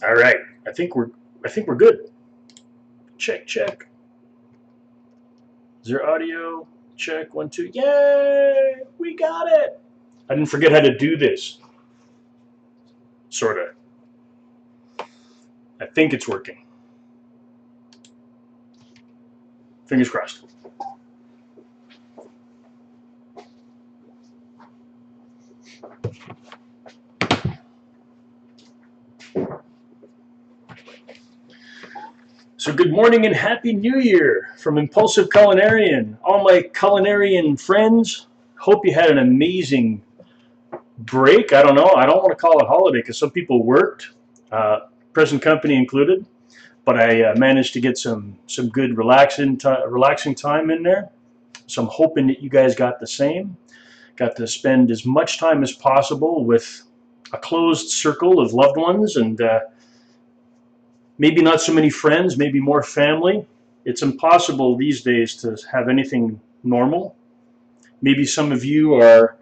All right. I think we're good. Check, check. Is there audio? Check, 1, 2. Yay! We got it. I didn't forget how to do this. Sorta. I think it's working. Fingers crossed. So good morning and happy new year from Impulsive Culinarian. All my culinarian friends, hope you had an amazing break. I don't know. I don't want to call it holiday because some people worked, present company included. But I managed to get some good relaxing time in there. So I'm hoping that you guys got the same. Got to spend as much time as possible with a closed circle of loved ones and maybe not so many friends, maybe more family. It's impossible these days to have anything normal. Maybe some of you are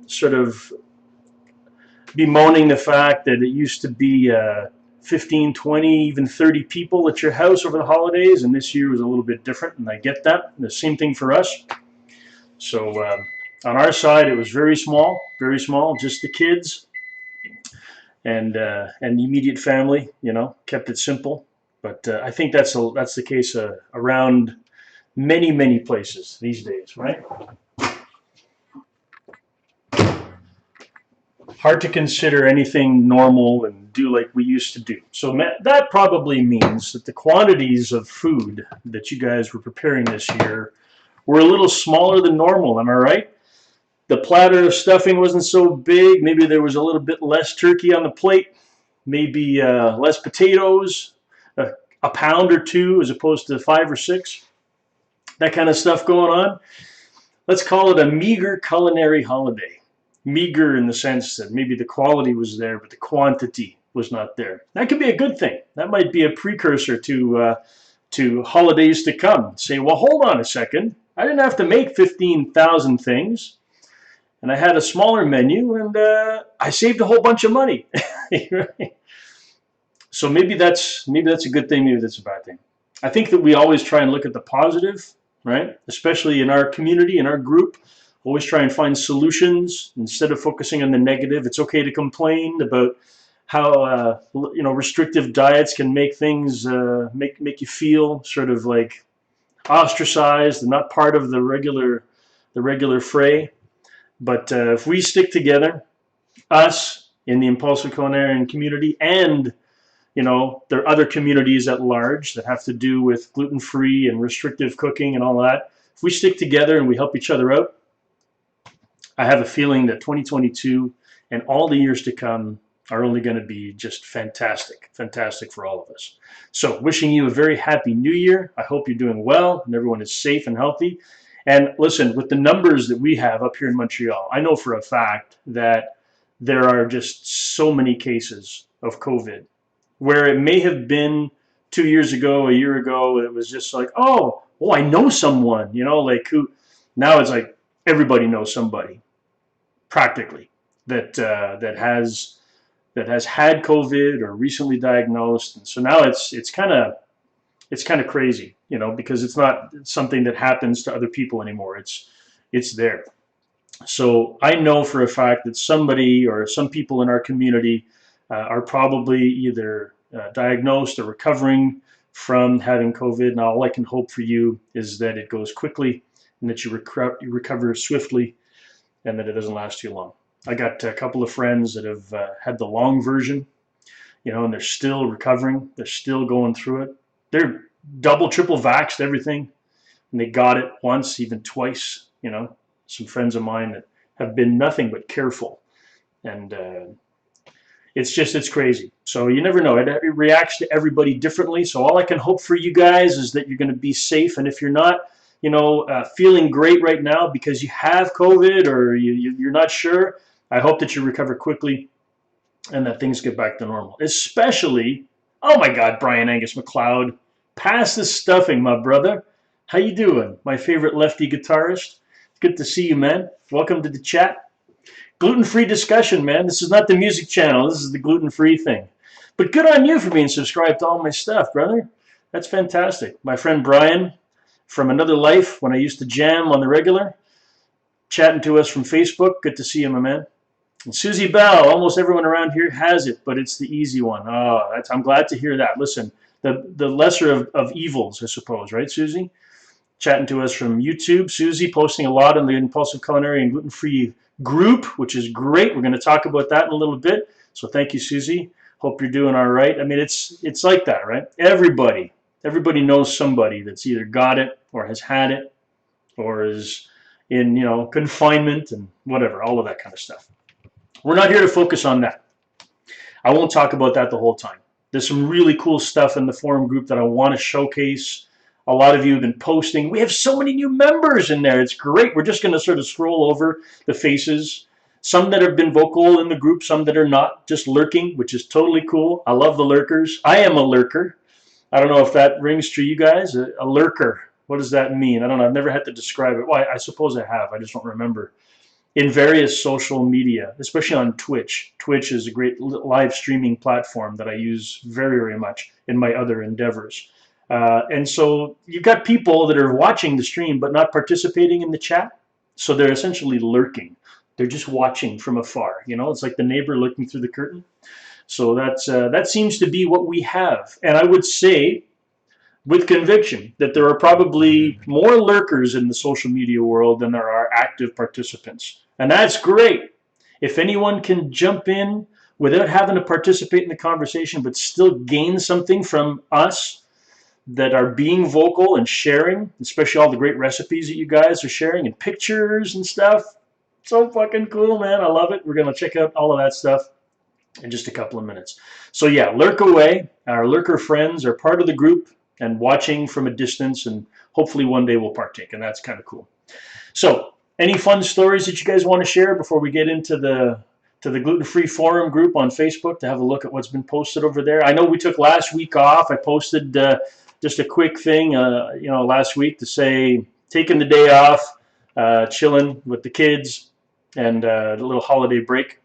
sort of bemoaning the fact that it used to be 15, 20, even 30 people at your house over the holidays, and this year was a little bit different, and I get that. The same thing for us. So on our side, it was very small, just the kids and the immediate family. Kept it simple. But I think that's the case around many places these days, right? Hard to consider anything normal and do like we used to do. So that probably means that the quantities of food that you guys were preparing this year were a little smaller than normal. Am I right? The platter of stuffing wasn't so big. Maybe there was a little bit less turkey on the plate. Maybe less potatoes, a pound or two as opposed to 5 or 6. That kind of stuff going on. Let's call it a meager culinary holiday. Meager in the sense that maybe the quality was there, but the quantity was not there. That could be a good thing. That might be a precursor to holidays to come. Say, well, hold on a second. I didn't have to make 15,000 things, and I had a smaller menu, and I saved a whole bunch of money. So maybe that's a good thing. Maybe that's a bad thing. I think that we always try and look at the positive, right? Especially in our community, in our group. Always try and find solutions instead of focusing on the negative. It's okay to complain about how restrictive diets can make things make you feel sort of like ostracized and not part of the regular fray. But if we stick together, us in the Impulsive Culinarian community, and there are other communities at large that have to do with gluten-free and restrictive cooking and all that. If we stick together and we help each other out, I have a feeling that 2022 and all the years to come are only going to be just fantastic for all of us. So wishing you a very happy new year. I hope you're doing well and everyone is safe and healthy. And listen, with the numbers that we have up here in Montreal, I know for a fact that there are just so many cases of COVID, where it may have been 2 years ago, a year ago, it was just like, oh, I know someone, like who. Now it's like everybody knows somebody, practically, that has had COVID or recently diagnosed, and so now it's kind of crazy, because it's not something that happens to other people anymore. It's there. So I know for a fact that somebody or some people in our community are probably either diagnosed or recovering from having COVID. Now, all I can hope for you is that it goes quickly and that you recover swiftly and that it doesn't last too long. I got a couple of friends that have had the long version, and they're still recovering. They're still going through it. They're double, triple vaxxed, everything, and they got it once, even twice. Some friends of mine that have been nothing but careful, and it's crazy. So you never know. It reacts to everybody differently. So all I can hope for you guys is that you're going to be safe, and if you're not, feeling great right now because you have COVID or you're not sure, I hope that you recover quickly and that things get back to normal. Especially, oh my God, Brian Angus McLeod, pass the stuffing, my brother. How you doing? My favorite lefty guitarist. Good to see you, man. Welcome to the chat. Gluten-free discussion, man. This is not the music channel. This is the gluten-free thing. But good on you for being subscribed to all my stuff, brother. That's fantastic. My friend Brian from another life, when I used to jam on the regular, chatting to us from Facebook. Good to see you, my man. And Susie Bell, almost everyone around here has it, but it's the easy one. Oh, I'm glad to hear that. Listen, the lesser of evils, I suppose, right, Susie? Chatting to us from YouTube. Susie posting a lot on the Impulsive Culinary and Gluten-Free group, which is great. We're going to talk about that in a little bit. So thank you, Susie. Hope you're doing all right. I mean, it's like that, right? Everybody knows somebody that's either got it or has had it or is in, confinement and whatever, all of that kind of stuff. We're not here to focus on that. I won't talk about that the whole time. There's some really cool stuff in the forum group that I want to showcase. A lot of you have been posting. We have so many new members in there. It's great. We're just going to sort of scroll over the faces. Some that have been vocal in the group, some that are not, just lurking, which is totally cool. I love the lurkers. I am a lurker. I don't know if that rings true, you guys. A lurker. What does that mean? I don't know. I've never had to describe it. Well, I suppose I have. I just don't remember. In various social media, especially on Twitch. Twitch is a great live streaming platform that I use very, very much in my other endeavors. And so you've got people that are watching the stream but not participating in the chat. So they're essentially lurking. They're just watching from afar. It's like the neighbor looking through the curtain. So that seems to be what we have. And I would say with conviction that there are probably more lurkers in the social media world than there are active participants. And that's great. If anyone can jump in without having to participate in the conversation but still gain something from us that are being vocal and sharing, especially all the great recipes that you guys are sharing and pictures and stuff. So fucking cool, man. I love it. We're going to check out all of that stuff in just a couple of minutes. So yeah, lurk away. Our lurker friends are part of the group and watching from a distance, and hopefully one day we'll partake, and that's kind of cool. So any fun stories that you guys want to share before we get into the Gluten-Free Forum group on Facebook to have a look at what's been posted over there? I know we took last week off. I posted just a quick thing, last week to say taking the day off, chilling with the kids, and a little holiday break.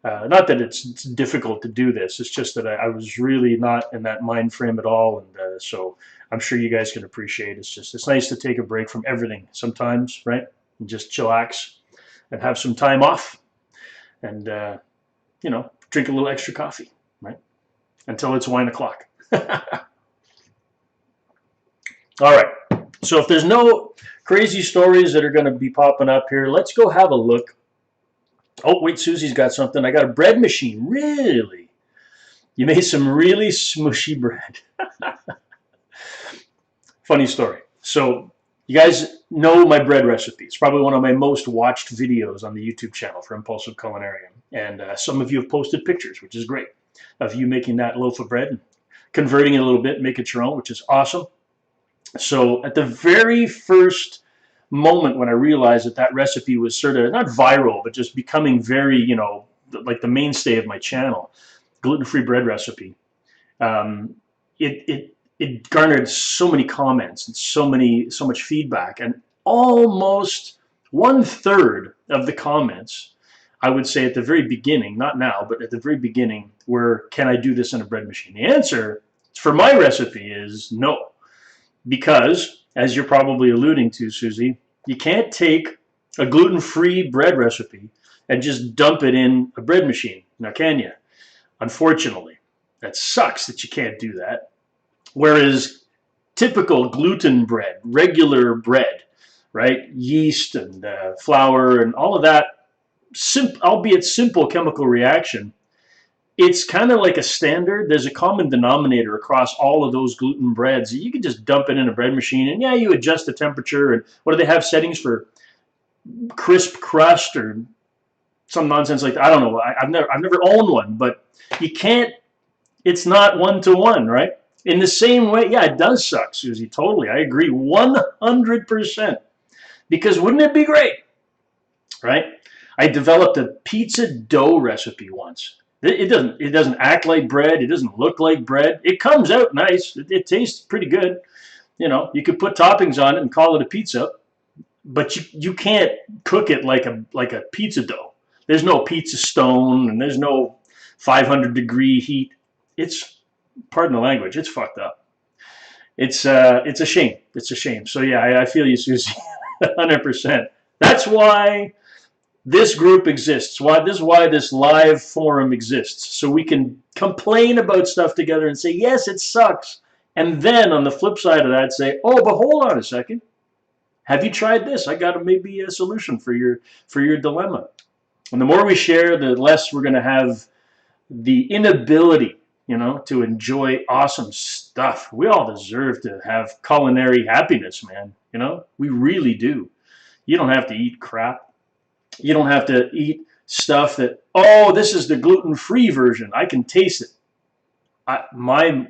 Not that it's difficult to do this. It's just that I was really not in that mind frame at all, and so I'm sure you guys can appreciate. It's nice to take a break from everything sometimes, right? And just chillax and have some time off, and drink a little extra coffee, right? Until it's wine o'clock. All right. So if there's no crazy stories that are going to be popping up here, let's go have a look. Oh, wait, Susie's got something. I got a bread machine. Really? You made some really smushy bread. Funny story. So you guys know my bread recipe. It's probably one of my most watched videos on the YouTube channel for Impulsive Culinarian. And some of you have posted pictures, which is great, of you making that loaf of bread and converting it a little bit, make it your own, which is awesome. So at the very first moment when I realized that recipe was sort of not viral, but just becoming very, like the mainstay of my channel, gluten-free bread recipe, it garnered so many comments and so much feedback, and almost 1/3 of the comments, I would say at the very beginning, not now, but at the very beginning, were, can I do this in a bread machine? The answer for my recipe is no. Because, as you're probably alluding to, Susie, you can't take a gluten-free bread recipe and just dump it in a bread machine. Now, can you? Unfortunately. That sucks that you can't do that. Whereas typical gluten bread, regular bread, right? Yeast and flour and all of that, albeit simple chemical reaction, it's kind of like a standard. There's a common denominator across all of those gluten breads. You can just dump it in a bread machine, and yeah, you adjust the temperature. And what do they have settings for? Crisp crust or some nonsense like that. I don't know. I've never owned one, but you can't. It's not 1-to-1, right? In the same way, yeah, it does suck, Susie. Totally, I agree, 100%. Because wouldn't it be great, right? I developed a pizza dough recipe once. It doesn't act like bread. It doesn't look like bread. It comes out nice. It tastes pretty good. You could put toppings on it and call it a pizza, but you can't cook it like a pizza dough. There's no pizza stone and there's no 500-degree heat. it's, pardon the language, it's fucked up. It's a shame. It's a shame. So yeah, I feel you, Susie, 100%. That's why this group exists. This is why this live forum exists. So we can complain about stuff together and say, yes, it sucks. And then on the flip side of that, say, oh, but hold on a second. Have you tried this? I got maybe a solution for your dilemma. And the more we share, the less we're going to have the inability, to enjoy awesome stuff. We all deserve to have culinary happiness, man. We really do. You don't have to eat crap. You don't have to eat stuff that, oh, this is the gluten-free version. I can taste it. My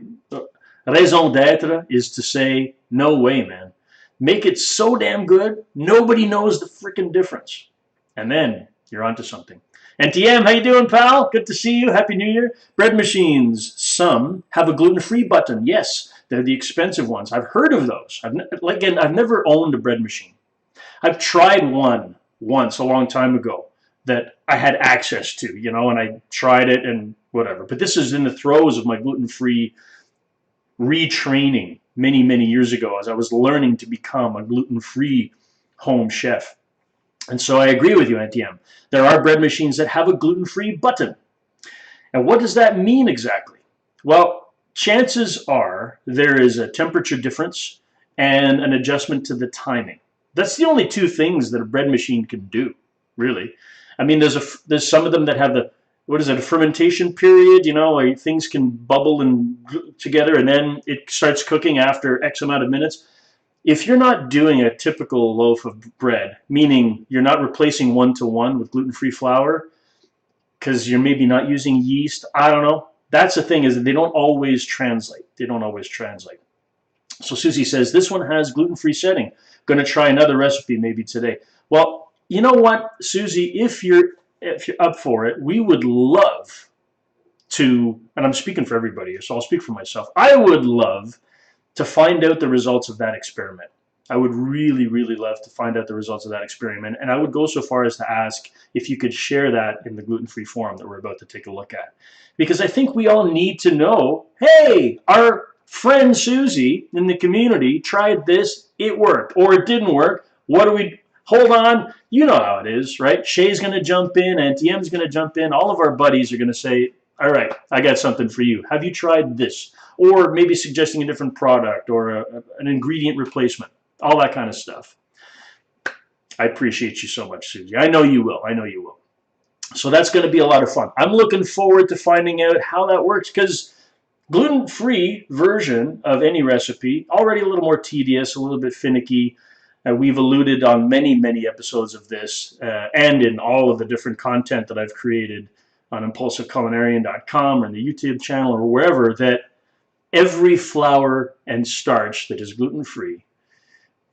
raison d'etre is to say, no way, man. Make it so damn good, nobody knows the freaking difference. And then you're onto something. NTM, how you doing, pal? Good to see you. Happy New Year. Bread machines, some have a gluten-free button. Yes, they're the expensive ones. I've heard of those. I've never owned a bread machine. I've tried one once a long time ago that I had access to, and I tried it and whatever. But this is in the throes of my gluten-free retraining many, many years ago as I was learning to become a gluten-free home chef. And so I agree with you, NTM. There are bread machines that have a gluten-free button. And what does that mean exactly? Well, chances are there is a temperature difference and an adjustment to the timing. That's the only two things that a bread machine can do, really. I mean, there's some of them that have a fermentation period, where things can bubble and together and then it starts cooking after X amount of minutes. If you're not doing a typical loaf of bread, meaning you're not replacing one-to-one with gluten-free flour because you're maybe not using yeast, I don't know. That's the thing, is that they don't always translate. So Susie says, this one has gluten-free setting. Going to try another recipe maybe today. Well, you know what, Susie, if you're up for it, we would love to, and I'm speaking for everybody, so I'll speak for myself. I would love to find out the results of that experiment. I would really, really love to find out the results of that experiment. And I would go so far as to ask if you could share that in the gluten-free forum that we're about to take a look at. Because I think we all need to know, hey, our friend Susie in the community tried this, it worked, or it didn't work. What do we, hold on, you know how it is, right? Shay's going to jump in, NTM's going to jump in, all of our buddies are going to say, all right, I got something for you. Have you tried this? Or maybe suggesting a different product or an ingredient replacement, all that kind of stuff. I appreciate you so much, Susie. I know you will. So that's going to be a lot of fun. I'm looking forward to finding out how that works, because gluten-free version of any recipe, already a little more tedious, a little bit finicky. We've alluded on many, many episodes of this and in all of the different content that I've created on impulsiveculinarian.com or in the YouTube channel or wherever, that every flour and starch that is gluten-free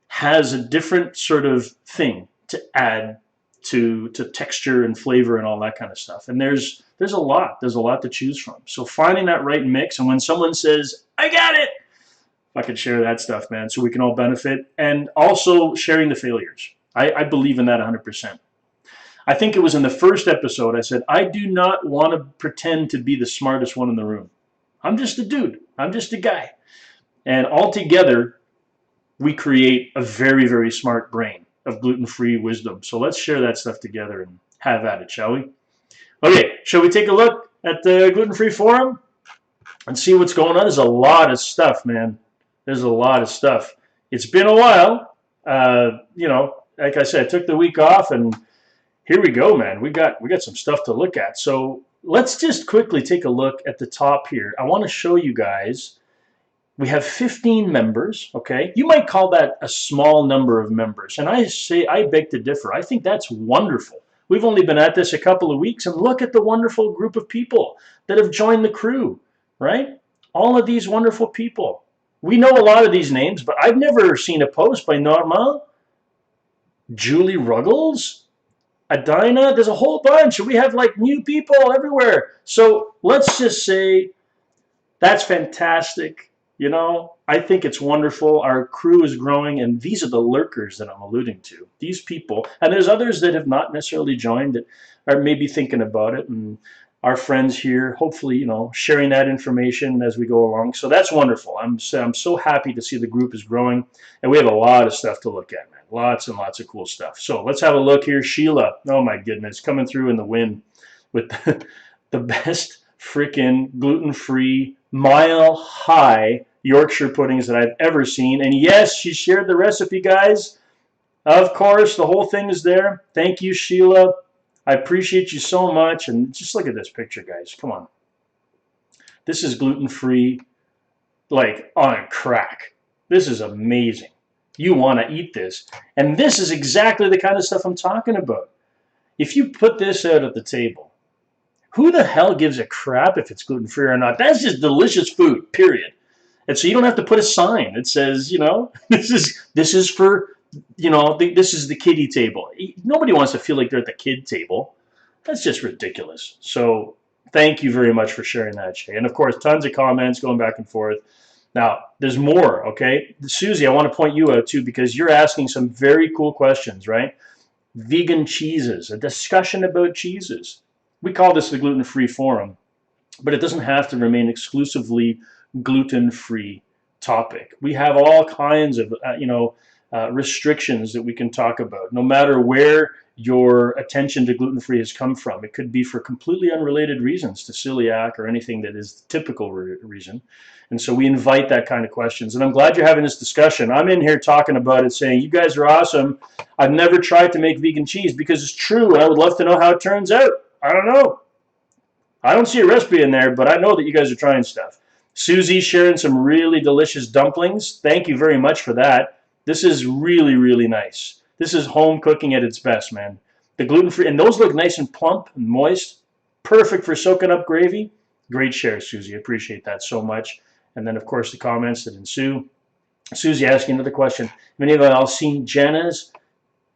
has a different sort of thing to add to texture and flavor and all that kind of stuff. And there's a lot to choose from. So finding that right mix, and when someone says, I got it, if I could share that stuff, man, so we can all benefit, and also sharing the failures. I believe in that 100%. I think it was in the first episode I said, I do not want to pretend to be the smartest one in the room. I'm just a dude. I'm just a guy. And all together, we create a very, very smart brain of gluten-free wisdom. So let's share that stuff together and have at it, shall we? Okay, shall we take a look at the gluten-free forum and see what's going on? There's a lot of stuff, man. There's a lot of stuff. It's been a while. Like I said, I took the week off, and here we go, man. We got some stuff to look at. So let's just quickly take a look at the top here. I want to show you guys. We have 15 members, okay? You might call that a small number of members, and I beg to differ. I think that's wonderful. We've only been at this a couple of weeks, and look at the wonderful group of people that have joined the crew, right? All of these wonderful people. We know a lot of these names, but I've never seen a post by Norma, Julie Ruggles, Adina. There's a whole bunch. We have like new people everywhere. So let's just say that's fantastic. I think it's wonderful. Our crew is growing, and these are the lurkers that I'm alluding to. These people, and there's others that have not necessarily joined that are maybe thinking about it, and our friends here, hopefully, sharing that information as we go along. So that's wonderful. I'm so happy to see the group is growing, and we have a lot of stuff to look at, man. Lots and lots of cool stuff. So let's have a look here. Sheila, oh my goodness, coming through in the wind with the best freaking gluten-free mile-high Yorkshire puddings that I've ever seen. And yes, she shared the recipe, guys. Of course, the whole thing is there. Thank you, Sheila. I appreciate you so much. And just look at this picture, guys. Come on. This is gluten-free, like on crack. This is amazing. You want to eat this. And this is exactly the kind of stuff I'm talking about. If you put this out at the table, who the hell gives a crap if it's gluten-free or not? That's just delicious food, period. And so you don't have to put a sign that says, this is for, this is the kiddie table. Nobody wants to feel like they're at the kid table. That's just ridiculous. So thank you very much for sharing that, Shay. And of course, tons of comments going back and forth. Now, there's more, okay? Susie, I want to point you out too, because you're asking some very cool questions, right? Vegan cheeses, a discussion about cheeses. We call this the gluten-free forum, but it doesn't have to remain exclusively gluten-free topic. We have all kinds of, restrictions that we can talk about, no matter where your attention to gluten-free has come from. It could be for completely unrelated reasons to celiac or anything that is the typical reason. And so we invite that kind of questions. And I'm glad you're having this discussion. I'm in here talking about it, saying, you guys are awesome. I've never tried to make vegan cheese because it's true, and I would love to know how it turns out. I don't know. I don't see a recipe in there, but I know that you guys are trying stuff. Susie sharing some really delicious dumplings. Thank you very much for that. This is really, really nice. This is home cooking at its best, man. The gluten-free, and those look nice and plump and moist. Perfect for soaking up gravy. Great share, Susie. Appreciate that so much. And then, of course, the comments that ensue. Susie asking another question. Many of y'all seen Jana's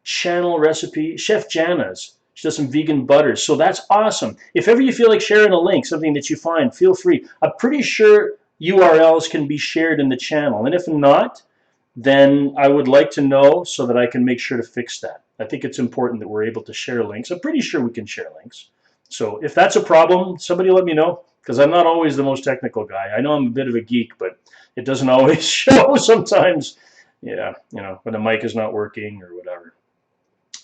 channel recipe? Chef Jana's. She does some vegan butters. So that's awesome. If ever you feel like sharing a link, something that you find, feel free. I'm pretty sure URLs can be shared in the channel. And if not, then I would like to know so that I can make sure to fix that. I think it's important that we're able to share links. I'm pretty sure we can share links. So if that's a problem, somebody let me know, because I'm not always the most technical guy. I know I'm a bit of a geek, but it doesn't always show sometimes, when the mic is not working or whatever.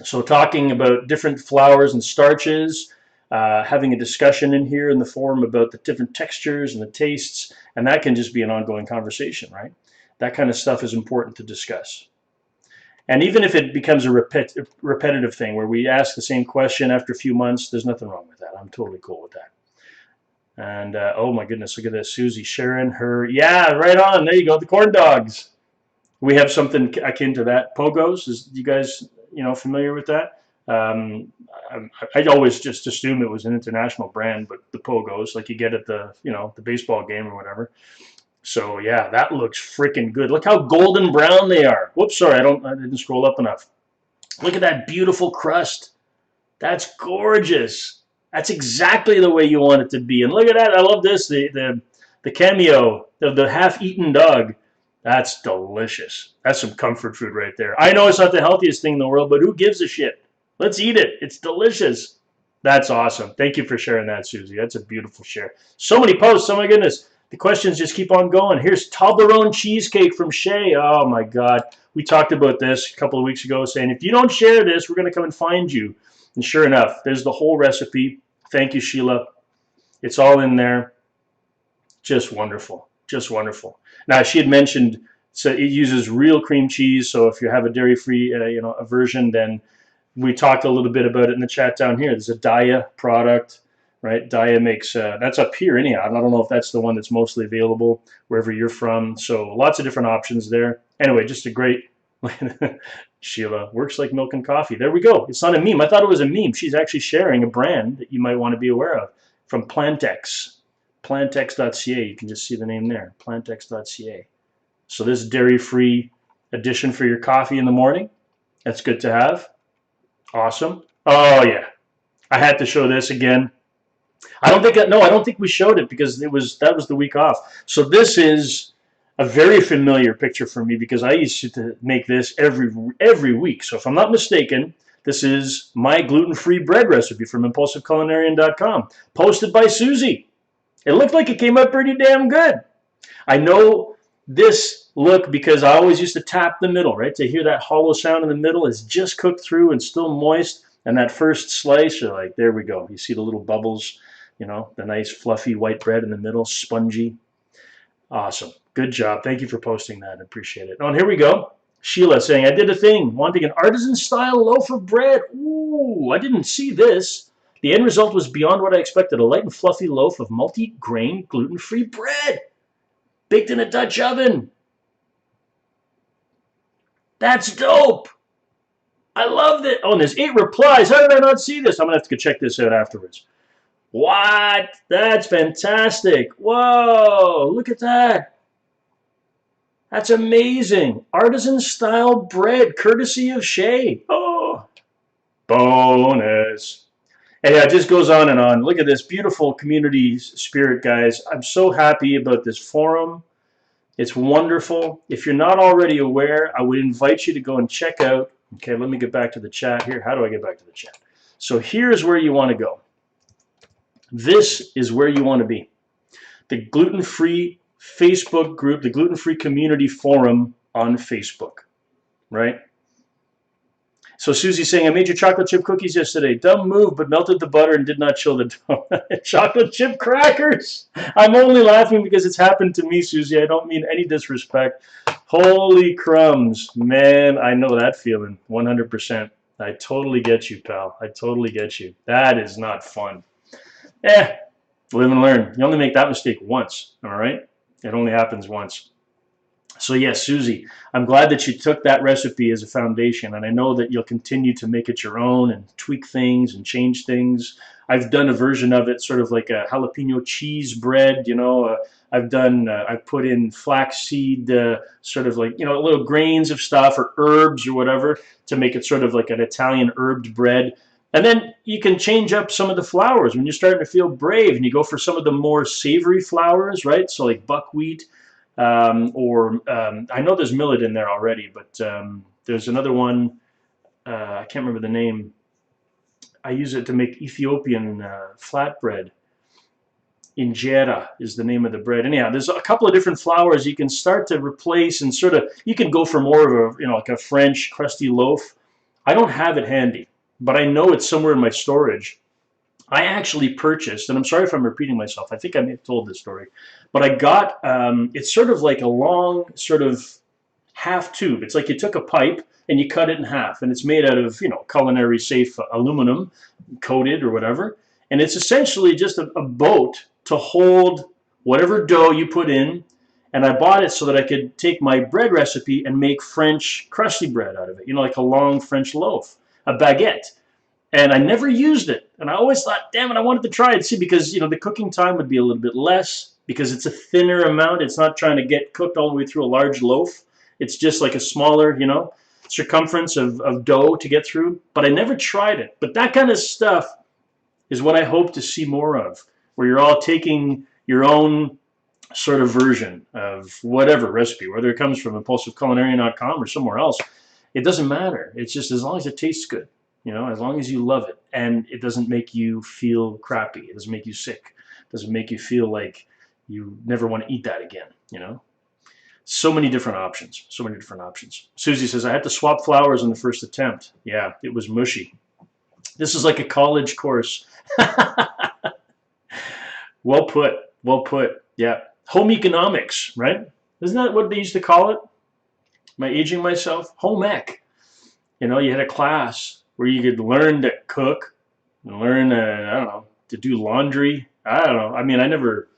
So talking about different flours and starches, having a discussion in here in the forum about the different textures and the tastes, and that can just be an ongoing conversation, right? That kind of stuff is important to discuss. And even if it becomes a repetitive thing where we ask the same question after a few months, there's nothing wrong with that. I'm totally cool with that. And oh my goodness, look at this. Susie sharing her, yeah, right on. There you go, the corn dogs. We have something akin to that. Pogos, is you guys, familiar with that? I always just assumed it was an international brand, but the Pogos, like you get at the, the baseball game or whatever. So yeah, that looks freaking good. Look how golden brown they are. Whoops, sorry, I didn't scroll up enough. Look at that beautiful crust. That's gorgeous. That's exactly the way you want it to be. And look at that. I love this. The cameo of the half-eaten dog. That's delicious. That's some comfort food right there. I know it's not the healthiest thing in the world, but who gives a shit? Let's eat it. It's delicious. That's awesome. Thank you for sharing that, Susie. That's a beautiful share. So many posts. Oh my goodness. The questions just keep on going. Here's Toblerone cheesecake from Shay. Oh my God. We talked about this a couple of weeks ago, saying if you don't share this, we're going to come and find you. And sure enough, there's the whole recipe. Thank you, Sheila. It's all in there. Just wonderful. Just wonderful. Now, she had mentioned, so it uses real cream cheese. So if you have a dairy-free, a version, then we talked a little bit about it in the chat down here. There's a Daya product. Right, Daya makes, that's up here anyhow. I don't know if that's the one that's mostly available wherever you're from. So lots of different options there. Anyway, just a great, Sheila, works like milk and coffee. There we go. It's not a meme. I thought it was a meme. She's actually sharing a brand that you might want to be aware of from Plantex, plantex.ca. You can just see the name there, plantex.ca. So this dairy-free addition for your coffee in the morning. That's good to have. Awesome. Oh, yeah. I had to show this again. I don't think we showed it because that was the week off. So this is a very familiar picture for me because I used to make this every week. So if I'm not mistaken, This is my gluten-free bread recipe from impulsiveculinarian.com, posted by Susie. It looked like it came out pretty damn good. I know this look because I always used to tap the middle, right? To hear that hollow sound in the middle. It's just cooked through and still moist. And that first slice, you're like, there we go. You see the little bubbles, you know, the nice fluffy white bread in the middle, spongy. Awesome. Good job. Thank you for posting that. I appreciate it. Oh, and here we go. Sheila saying, I did a thing, wanting an artisan-style loaf of bread. Ooh, I didn't see this. The end result was beyond what I expected, a light and fluffy loaf of multi-grain gluten-free bread, baked in a Dutch oven. That's dope. I love it. Oh, and there's 8 replies. How did I not see this? I'm going to have to go check this out afterwards. What? That's fantastic. Whoa, look at that. That's amazing. Artisan-style bread, courtesy of Shay. Oh, bonus. And yeah, it just goes on and on. Look at this beautiful community spirit, guys. I'm so happy about this forum. It's wonderful. If you're not already aware, I would invite you to go and check out. Okay, let me get back to the chat here. How do I get back to the chat? So here's where you want to go. This is where you want to be. The gluten-free Facebook group, the gluten-free community forum on Facebook, right? So Susie's saying, I made your chocolate chip cookies yesterday. Dumb move, but melted the butter and did not chill the dough. Chocolate chip crackers. I'm only laughing because it's happened to me, Susie. I don't mean any disrespect. Holy crumbs. Man, I know that feeling, 100%. I totally get you, pal. I totally get you. That is not fun. Live and learn. You only make that mistake once, all right? It only happens once. So yes, Susie, I'm glad that you took that recipe as a foundation, and I know that you'll continue to make it your own and tweak things and change things. I've done a version of it, sort of like a jalapeno cheese bread, you know. I've put in flaxseed, sort of like, you know, little grains of stuff or herbs or whatever to make it sort of like an Italian herbed bread. And then you can change up some of the flours when you're starting to feel brave, and you go for some of the more savory flours, right? So like buckwheat. I know there's millet in there already, but there's another one. I can't remember the name. I use it to make Ethiopian flatbread. Injera is the name of the bread. Anyhow, there's a couple of different flours you can start to replace, and sort of you can go for more of a, you know, like a French crusty loaf. I don't have it handy, but I know it's somewhere in my storage. I actually purchased, and I'm sorry if I'm repeating myself, I think I may have told this story, but I got, it's sort of like a long sort of half tube. It's like you took a pipe and you cut it in half, and it's made out of, you know, culinary safe aluminum, coated or whatever, and it's essentially just a boat to hold whatever dough you put in, and I bought it so that I could take my bread recipe and make French crusty bread out of it, you know, like a long French loaf, a baguette. And I never used it. And I always thought, damn it, I wanted to try it. See, because, you know, the cooking time would be a little bit less because it's a thinner amount. It's not trying to get cooked all the way through a large loaf. It's just like a smaller, you know, circumference of dough to get through. But I never tried it. But that kind of stuff is what I hope to see more of, where you're all taking your own sort of version of whatever recipe, whether it comes from impulsiveculinarian.com or somewhere else. It doesn't matter. It's just as long as it tastes good. You know, as long as you love it and it doesn't make you feel crappy, it doesn't make you sick, it doesn't make you feel like you never want to eat that again, you know. So many different options, so many different options. Susie says, I had to swap flours on the first attempt. Yeah, it was mushy. This is like a college course. Well put, well put. Yeah, home economics, right? Isn't that what they used to call it? Am I aging myself? Home ec. You know, you had a class where you could learn to cook, and learn, I don't know, to do laundry. I don't know. I mean, I never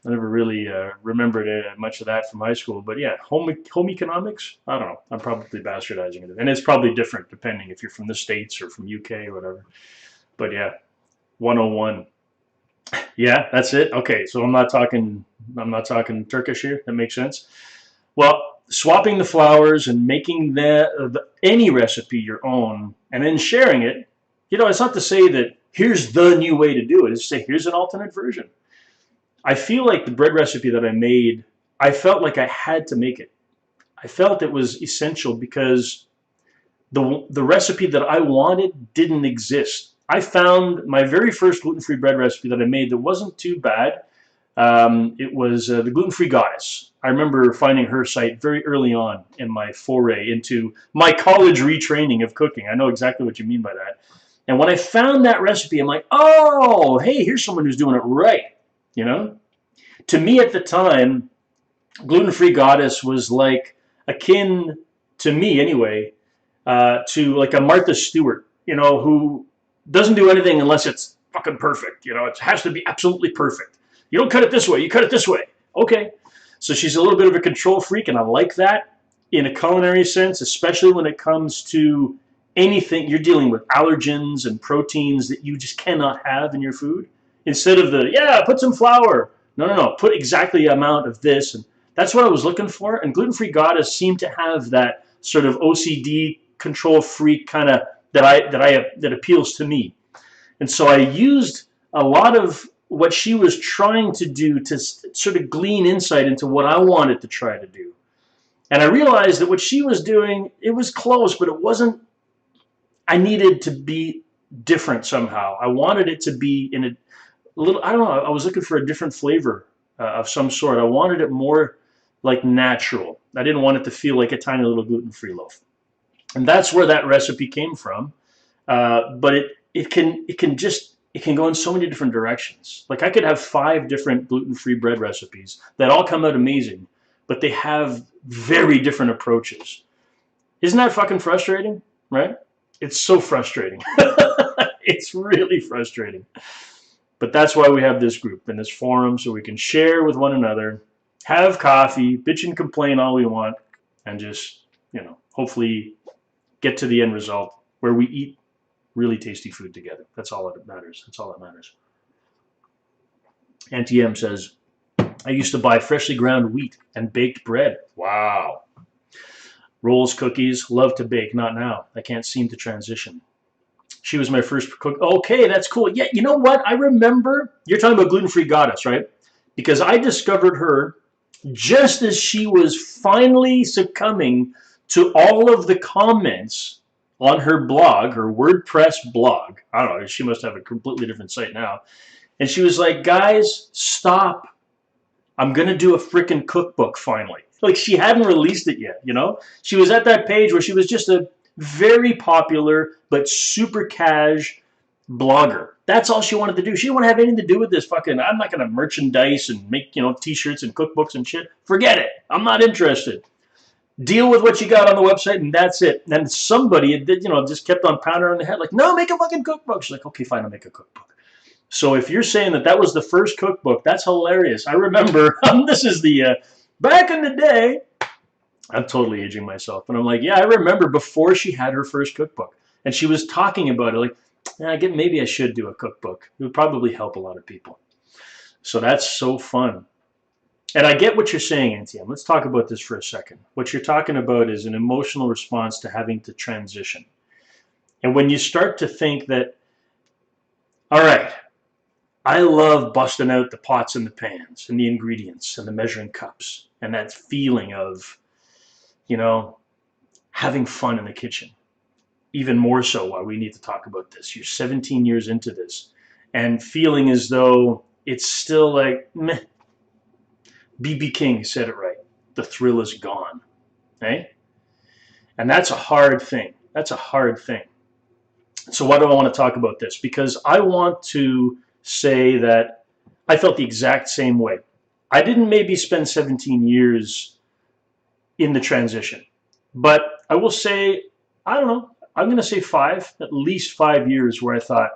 really remembered much of that from high school. But yeah, home economics. I don't know. I'm probably bastardizing it, and it's probably different depending if you're from the States or from UK or whatever. But yeah, 101. Yeah, that's it. Okay, so I'm not talking Turkish here. That makes sense. Well, swapping the flours and making any recipe your own and then sharing it, you know, it's not to say that here's the new way to do it. It's to say here's an alternate version. I feel like the bread recipe that I made, I felt like I had to make it. I felt it was essential because the recipe that I wanted didn't exist. I found my very first gluten-free bread recipe that I made that wasn't too bad. It was the Gluten-Free Goddess. I remember finding her site very early on in my foray into my college retraining of cooking. I know exactly what you mean by that. And when I found that recipe, I'm like, oh, hey, here's someone who's doing it right. You know, to me at the time, Gluten-Free Goddess was like akin to me anyway, to like a Martha Stewart, who doesn't do anything unless it's fucking perfect. It has to be absolutely perfect. You don't cut it this way, you cut it this way. Okay. So she's a little bit of a control freak, and I like that in a culinary sense, especially when it comes to anything you're dealing with, allergens and proteins that you just cannot have in your food. Instead of put some flour. No, put exactly the amount of this. And that's what I was looking for. And Gluten-Free Goddess seemed to have that sort of OCD control freak kind of that appeals to me. And so I used a lot of what she was trying to do to sort of glean insight into what I wanted to try to do. And I realized that what she was doing, it was close, but it wasn't, I needed to be different somehow. I wanted it to be in a little, I don't know, I was looking for a different flavor of some sort. I wanted it more like natural. I didn't want it to feel like a tiny little gluten-free loaf. And that's where that recipe came from. But it can go in so many different directions. Like I could have 5 different gluten-free bread recipes that all come out amazing, but they have very different approaches. Isn't that fucking frustrating, right? It's so frustrating. It's really frustrating. But that's why we have this group and this forum, so we can share with one another, have coffee, bitch and complain all we want, and just, hopefully get to the end result where we eat really tasty food together. That's all that matters. That's all that matters. Auntie M says, I used to buy freshly ground wheat and baked bread. Wow. Rolls, cookies, love to bake. Not now. I can't seem to transition. She was my first cook. Okay, that's cool. Yeah, you know what? I remember, you're talking about Gluten-Free Goddess, right? Because I discovered her just as she was finally succumbing to all of the comments on her blog, her WordPress blog. I don't know, she must have a completely different site now. And she was like, guys, stop. I'm going to do a freaking cookbook finally. Like she hadn't released it yet, She was at that page where she was just a very popular but super cash blogger. That's all she wanted to do. She didn't want to have anything to do with this fucking, I'm not going to merchandise and make, t-shirts and cookbooks and shit. Forget it. I'm not interested. Deal with what you got on the website, and that's it. And somebody, just kept on pounding her on the head, like, no, make a fucking cookbook. She's like, okay, fine, I'll make a cookbook. So if you're saying that was the first cookbook, that's hilarious. I remember, this is the, back in the day, I'm totally aging myself, but I'm like, yeah, I remember before she had her first cookbook, and she was talking about it, like, maybe I should do a cookbook. It would probably help a lot of people. So that's so fun. And I get what you're saying, Auntie M. Let's talk about this for a second. What you're talking about is an emotional response to having to transition. And when you start to think that, all right, I love busting out the pots and the pans and the ingredients and the measuring cups and that feeling of, having fun in the kitchen. Even more so why we need to talk about this. You're 17 years into this and feeling as though it's still like, meh. B.B. King said it right. The thrill is gone. Eh? And that's a hard thing. That's a hard thing. So why do I want to talk about this? Because I want to say that I felt the exact same way. I didn't maybe spend 17 years in the transition. But I will say, I don't know, I'm going to say 5, at least 5 years where I thought,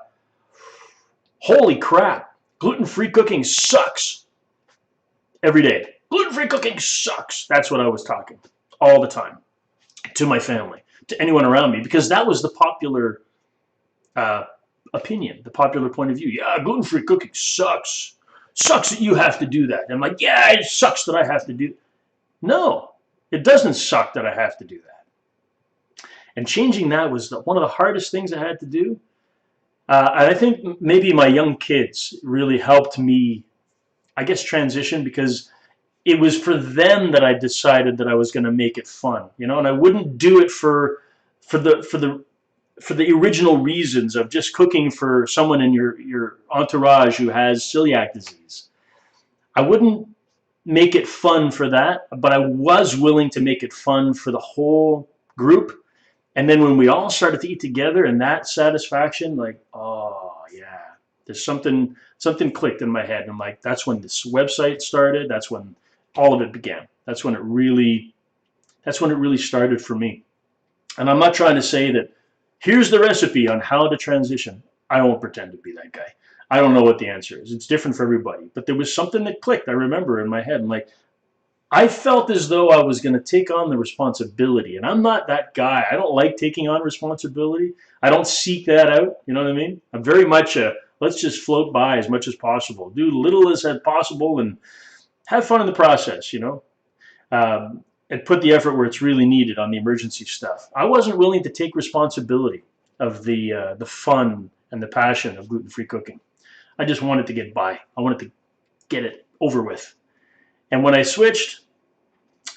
holy crap, gluten-free cooking sucks. Every day. Gluten-free cooking sucks. That's what I was talking all the time to my family, to anyone around me, because that was the popular opinion, the popular point of view. Yeah, gluten-free cooking sucks. Sucks that you have to do that. And I'm like, yeah, it sucks that I have to do. No, it doesn't suck that I have to do that. And changing that was one of the hardest things I had to do. And I think maybe my young kids really helped me, I guess, transition, because it was for them that I decided that I was going to make it fun, and I wouldn't do it for for the original reasons of just cooking for someone in your entourage who has celiac disease. I wouldn't make it fun for that, but I was willing to make it fun for the whole group. And then when we all started to eat together and that satisfaction, like, oh yeah, there's something clicked in my head. And I'm like, that's when this website started. That's when all of it began. That's when it really started for me. And I'm not trying to say that here's the recipe on how to transition. I won't pretend to be that guy. I don't know what the answer is. It's different for everybody. But there was something that clicked, I remember, in my head. I'm like, I felt as though I was going to take on the responsibility. And I'm not that guy. I don't like taking on responsibility. I don't seek that out. You know what I mean? I'm very much a let's just float by as much as possible. Do little as possible and have fun in the process, you know? And put the effort where it's really needed on the emergency stuff. I wasn't willing to take responsibility of the fun and the passion of gluten-free cooking. I just wanted to get by. I wanted to get it over with. And when I switched,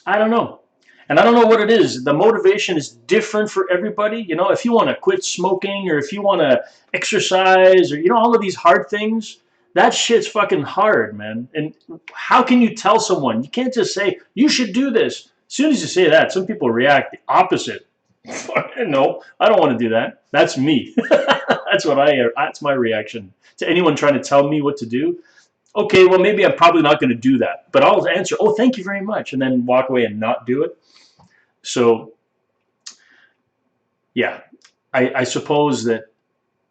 I don't know. And I don't know what it is. The motivation is different for everybody. You know, if you want to quit smoking or if you want to exercise or, you know, all of these hard things, that shit's fucking hard, man. And how can you tell someone? You can't just say, you should do this. As soon as you say that, some people react the opposite. No, I don't want to do that. That's me. That's my reaction to anyone trying to tell me what to do. Okay, well, maybe I'm probably not going to do that. But I'll answer, oh, thank you very much, and then walk away and not do it. So, yeah, I suppose that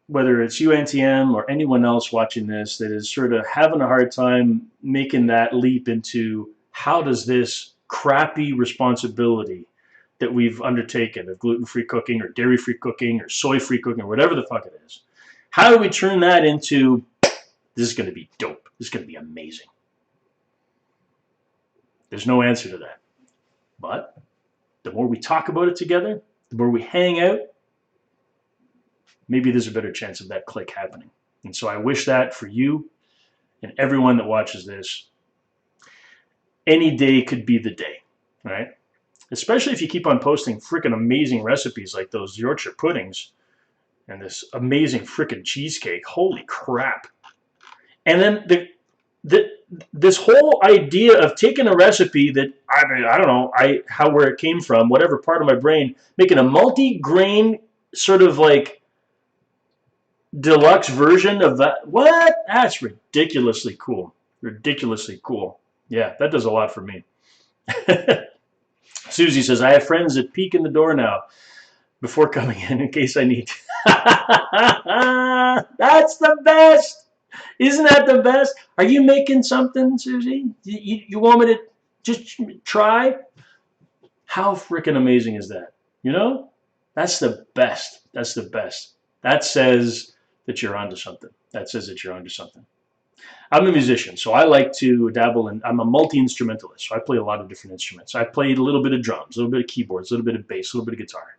whether it's UNTM or anyone else watching this that is sort of having a hard time making that leap into how does this crappy responsibility that we've undertaken of gluten-free cooking or dairy-free cooking or soy-free cooking or whatever the fuck it is, how do we turn that into this is going to be dope, this is going to be amazing? There's no answer to that. But the more we talk about it together, the more we hang out, maybe there's a better chance of that click happening. And so I wish that for you and everyone that watches this. Any day could be the day, right? Especially if you keep on posting freaking amazing recipes like those Yorkshire puddings and this amazing freaking cheesecake. Holy crap. And then this whole idea of taking a recipe that, I don't know where it came from, whatever part of my brain, making a multi-grain sort of like deluxe version of that. What? That's ridiculously cool. Ridiculously cool. Yeah, that does a lot for me. Susie says, I have friends that peek in the door now before coming in case I need to. That's the best. Isn't that the best? Are you making something, Susie? You want me to just try? How freaking amazing is that? You know? That's the best. That's the best. That says that you're onto something. That says that you're onto something. I'm a musician, so I like to dabble in, I'm a multi-instrumentalist, so I play a lot of different instruments. I played a little bit of drums, a little bit of keyboards, a little bit of bass, a little bit of guitar.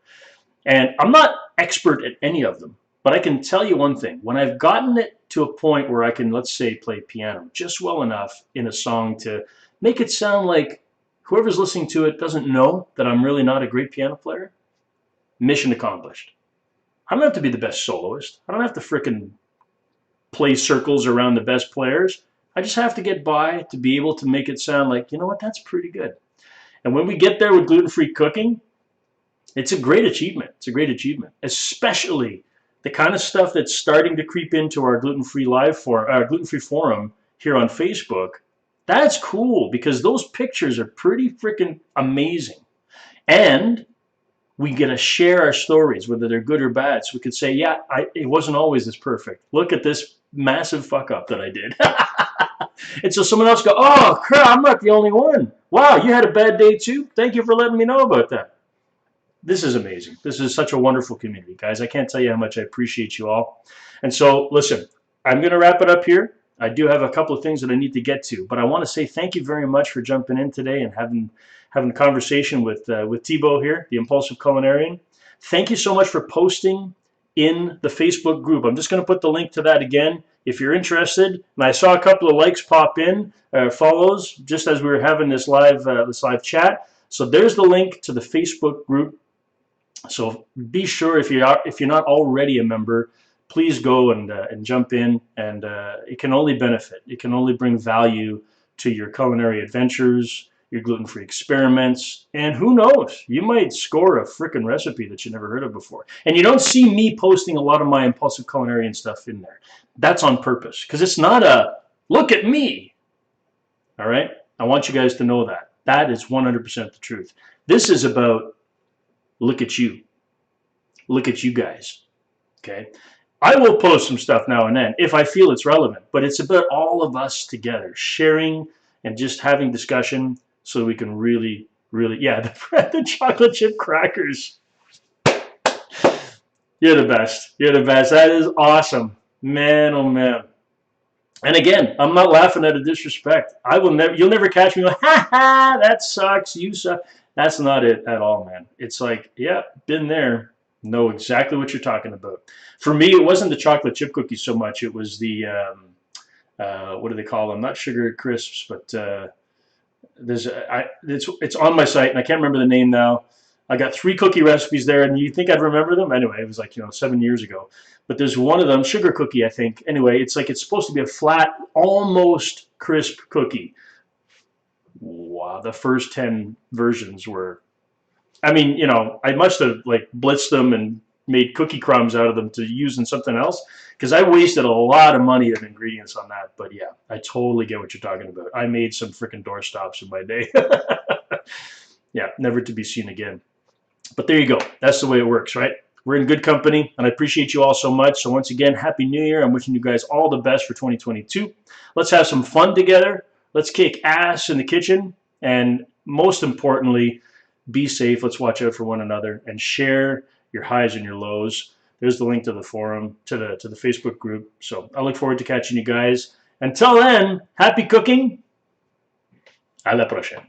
And I'm not expert at any of them, but I can tell you one thing. When I've gotten it to a point where I can, let's say, play piano just well enough in a song to make it sound like whoever's listening to it doesn't know that I'm really not a great piano player, mission accomplished. I don't have to be the best soloist. I don't have to frickin' play circles around the best players. I just have to get by to be able to make it sound like, you know what, that's pretty good. And when we get there with gluten-free cooking, it's a great achievement. It's a great achievement, especially the kind of stuff that's starting to creep into our gluten-free gluten-free forum here on Facebook. That's cool because those pictures are pretty freaking amazing. And we get to share our stories, whether they're good or bad. So we could say, yeah, it wasn't always this perfect. Look at this massive fuck up that I did. And so someone else go, oh, crap, I'm not the only one. Wow, you had a bad day too? Thank you for letting me know about that. This is amazing. This is such a wonderful community, guys. I can't tell you how much I appreciate you all. And so, listen, I'm going to wrap it up here. I do have a couple of things that I need to get to, but I want to say thank you very much for jumping in today and having a conversation with Thibaut here, the Impulsive Culinarian. Thank you so much for posting in the Facebook group. I'm just going to put the link to that again if you're interested. And I saw a couple of likes pop in, follows, just as we were having this live chat. So there's the link to the Facebook group. So be sure, if you're not already a member, please go and jump in, and it can only benefit. It can only bring value to your culinary adventures, your gluten-free experiments, and who knows, you might score a freaking recipe that you never heard of before. And you don't see me posting a lot of my impulsive culinary and stuff in there. That's on purpose, because it's not a look at me. All right, I want you guys to know that that is 100% the truth. This is about look at you. Look at you guys. Okay. I will post some stuff now and then if I feel it's relevant, but it's about all of us together sharing and just having discussion so we can really, really, yeah, the chocolate chip crackers. You're the best. You're the best. That is awesome. Man, oh man. And again, I'm not laughing at a disrespect. I will never, you'll never catch me going, ha ha, that sucks. You suck. That's not it at all, man. It's like, yeah, been there. Know exactly what you're talking about. For me, it wasn't the chocolate chip cookies so much. It was the, what do they call them? Not sugar crisps, but it's on my site, and I can't remember the name now. I got 3 cookie recipes there, and you think I'd remember them? Anyway, it was like 7 years ago. But there's one of them, sugar cookie, I think. Anyway, it's like it's supposed to be a flat, almost crisp cookie. Wow, the first 10 versions were. I mean, I must have like blitzed them and made cookie crumbs out of them to use in something else because I wasted a lot of money of ingredients on that. But yeah, I totally get what you're talking about. I made some freaking doorstops in my day. Yeah, never to be seen again. But there you go. That's the way it works, right? We're in good company, and I appreciate you all so much. So once again, Happy New Year. I'm wishing you guys all the best for 2022. Let's have some fun together. Let's kick ass in the kitchen. And most importantly, be safe. Let's watch out for one another and share your highs and your lows. There's the link to the forum, to the Facebook group. So I look forward to catching you guys. Until then, happy cooking. À la prochaine.